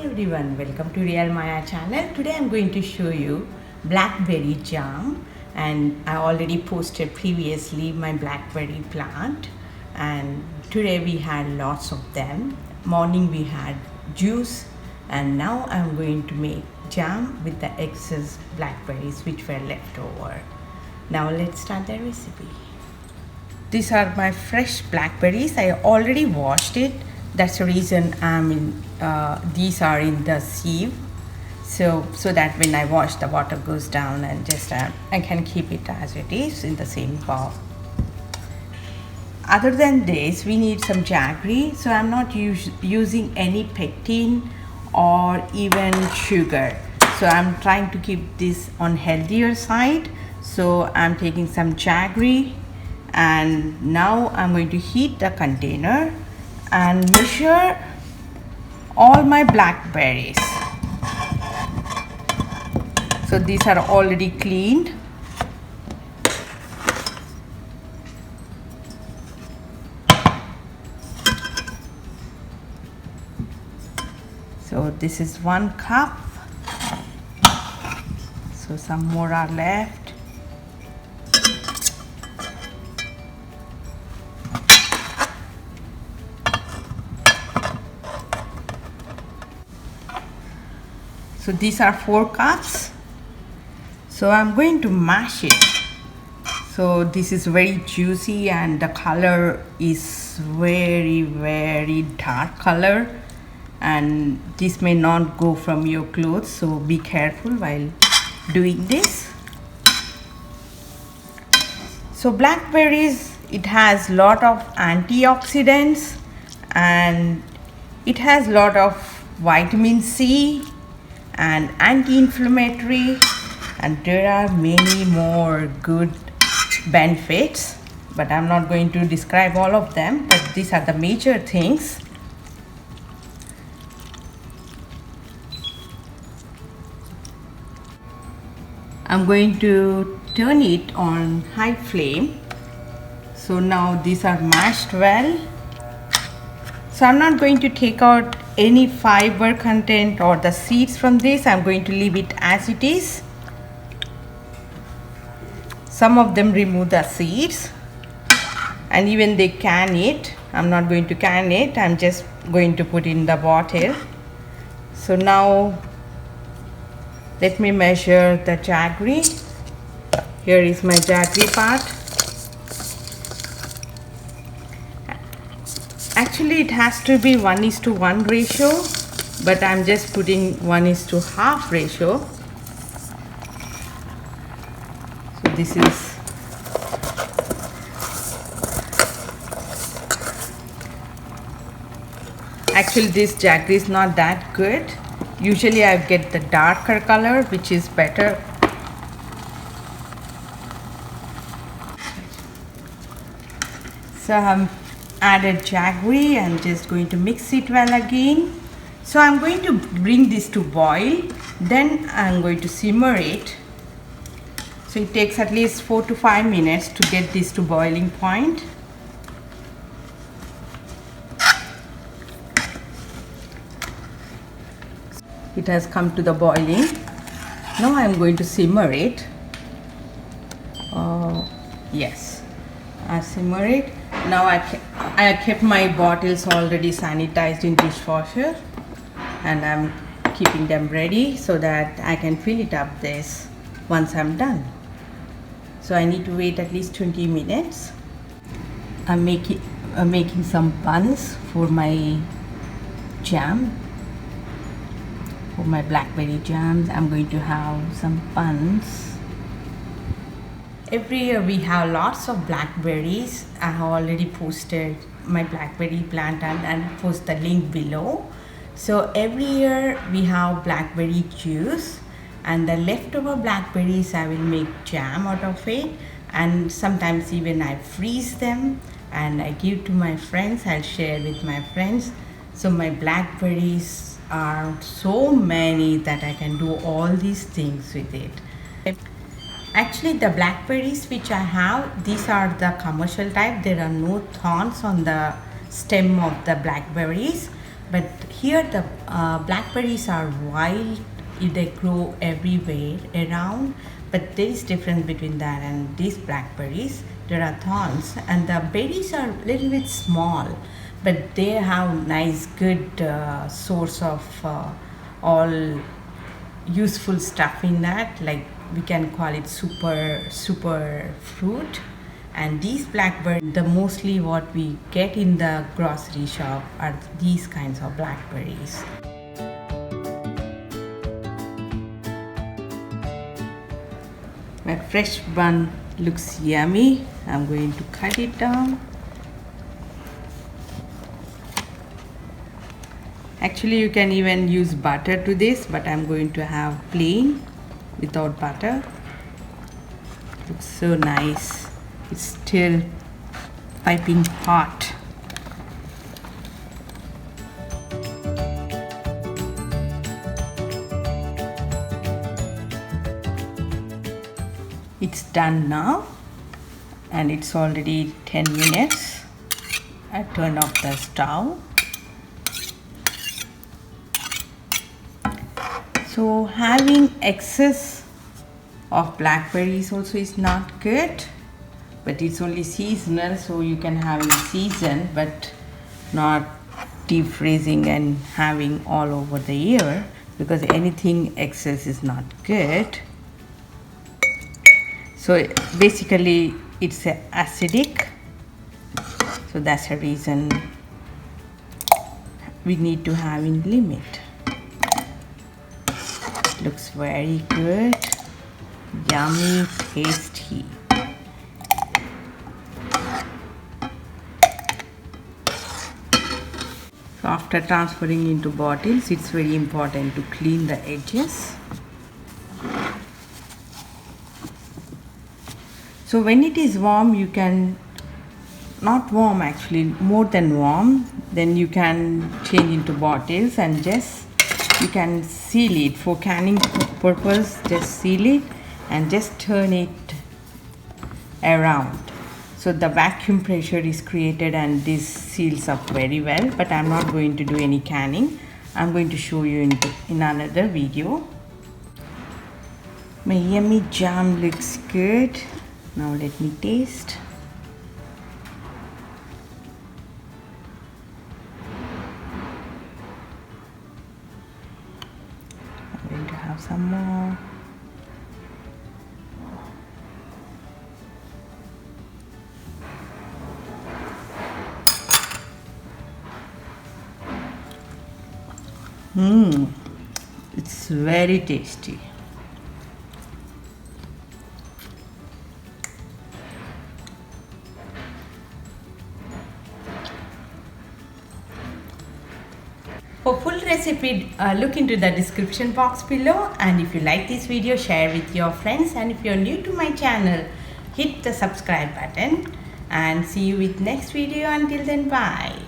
everyone, welcome to Real Maya channel. Today I'm going to show you blackberry jam, and I already posted previously my blackberry plant, and today we had lots of them. Morning we had juice, and now I'm going to make jam with the excess blackberries which were left over. Now let's start the recipe. These are my fresh blackberries. I already washed it. That's the reason these are in the sieve, so that when I wash, the water goes down and just I can keep it as it is in the same bowl. Other than this, we need some jaggery, so I'm not using any pectin or even sugar. So I'm trying to keep this on healthier side. So I'm taking some jaggery, and now I'm going to heat the container and measure all my blackberries. So these are already cleaned. So this is 1 cup. So some more are left. So these are 4 cups. So I'm going to mash it. So this is very juicy and the color is very dark color, and this may not go from your clothes, so be careful while doing this. So blackberries, it has lot of antioxidants and it has lot of vitamin C and anti-inflammatory, and there are many more good benefits, but I'm not going to describe all of them, but these are the major things. I'm going to turn it on high flame. So now these are mashed well. So I'm not going to take out any fiber content or the seeds from this. I'm going to leave it as it is. Some of them remove the seeds, and even they can it. I'm not going to can it. I'm just going to put in the bottle. So now let me measure the jaggery. Here is my jaggery part. Actually it has to be 1:1 ratio, but I'm just putting 1:1/2 ratio. So this is actually, this jaggery is not that good. Usually I get the darker color, which is better. So I'm added jaggery and just going to mix it well again. So I'm going to bring this to boil, then I'm going to simmer it. So it takes at least 4 to 5 minutes to get this to boiling point. It has come to the boiling. Now I'm going to simmer it. Yes, I simmer it. Now I kept my bottles already sanitized in dishwasher, and I'm keeping them ready so that I can fill it up this once I'm done. So I need to wait at least 20 minutes. I'm making some buns for my jam. For my blackberry jams, I'm going to have some buns. Every year we have lots of blackberries. I have already posted my blackberry plant and post the link below. So every year we have blackberry juice, and the leftover blackberries I will make jam out of it, and sometimes even I freeze them and I give to my friends. I'll share with my friends. So my blackberries are so many that I can do all these things with it. Actually, the blackberries which I have, these are the commercial type. There are no thorns on the stem of the blackberries, But here the blackberries are wild, they grow everywhere around, but there is difference between that and these blackberries. There are thorns and the berries are a little bit small, but they have nice good source of all useful stuff in that, like we can call it super fruit. And these blackberries, the mostly what we get in the grocery shop are these kinds of blackberries. My fresh bun looks yummy. I'm going to cut it down. Actually, you can even use butter to this, but I'm going to have plain without butter. Looks so nice. It's still piping hot. It's done now, and it's already 10 minutes. I turn off the stove. So having excess of blackberries also is not good, but it's only seasonal, so you can have in season, but not deep freezing and having all over the year, because anything excess is not good. So basically it's acidic, so that's a reason we need to have in limit. Looks very good, yummy, tasty. So after transferring into bottles, it's very important to clean the edges. So when it is warm, you can, not warm actually, more than warm, then you can change into bottles and just you can seal it for canning purpose. Just seal it and just turn it around, so the vacuum pressure is created and this seals up very well. But I'm not going to do any canning. I'm going to show you in another video. My yummy jam looks good. Now let me taste. I'm going to have some more. It's very tasty. For full recipe, look into the description box below, and if you like this video, share with your friends, and if you're new to my channel, hit the subscribe button, and see you with next video. Until then, bye.